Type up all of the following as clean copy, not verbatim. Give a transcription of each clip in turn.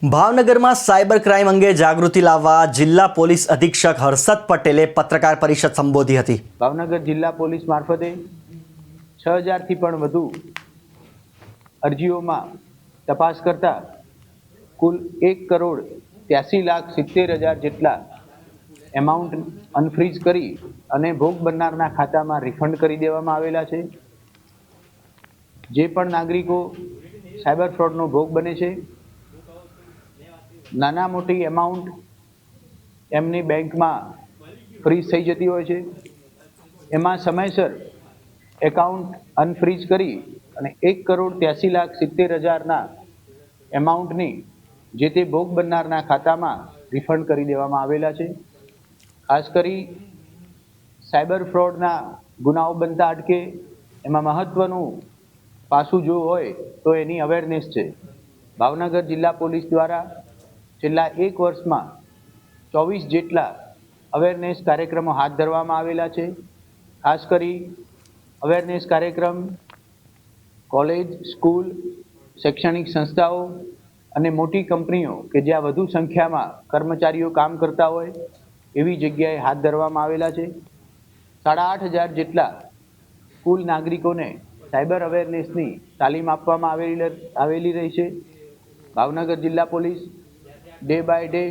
ભાવનગરમાં cyber crime અંગે જાગૃતિ લાવવા જિલ્લા પોલીસ અધિક્ષક હર્ષદ પટેલે પત્રકાર પરિષદ સંબોધી હતી। ભાવનગર જિલ્લા પોલીસ મારફતે 6000 થી પણ વધુ અરજીઓમાં તપાસ કરતા કુલ 1,83,70,000 જેટલા એમાઉન્ટ અનફ્રીઝ કરી અને ભોગ બનનારના ખાતામાં રિફંડ કરી દેવામાં આવેલા છે। જે પણ નાગરિકો સાયબર ફ્રોડનો ભોગ બને છે, નાના મોટી એમાઉન્ટ એમની બેંકમાં ફ્રીઝ થઈ જતી હોય છે, એમાં સમયસર એકાઉન્ટ અનફ્રીઝ કરી અને 1,83,70,000ના એમાઉન્ટની જે તે ભોગ બનનારના ખાતામાં રિફંડ કરી દેવામાં આવેલા છે। ખાસ કરી સાયબર ફ્રોડના ગુનાઓ બનતા અટકે એમાં મહત્વનું પાસું જો હોય તો એની અવેરનેસ છે। ભાવનગર જિલ્લા પોલીસ દ્વારા છેલ્લા 1 વર્ષમાં 24 જેટલા અવેરનેસ કાર્યક્રમો હાથ ધરવામાં આવેલા છે। ખાસ કરી અવેરનેસ કાર્યક્રમ કોલેજ, સ્કૂલ, શૈક્ષણિક સંસ્થાઓ અને મોટી કંપનીઓ કે જ્યાં વધુ સંખ્યામાં કર્મચારીઓ કામ કરતા હોય એવી જગ્યાએ હાથ ધરવામાં આવેલા છે। 8,500 જેટલા કુલ નાગરિકોને સાયબર અવેરનેસની તાલીમ આપવામાં આવેલી રહી છે। ભાવનગર જિલ્લા પોલીસ ડે બાય ડે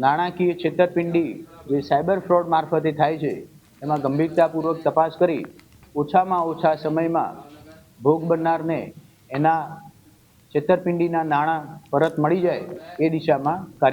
નાણાકીય છેતરપિંડી જે સાયબર ફ્રોડ મારફતે થાય છે એમાં ગંભીરતાપૂર્વક તપાસ કરી ઓછામાં ઓછા સમયમાં ભોગ બનનારને એના છેતરપિંડીના નાણાં પરત મળી જાય એ દિશામાં કાર્ય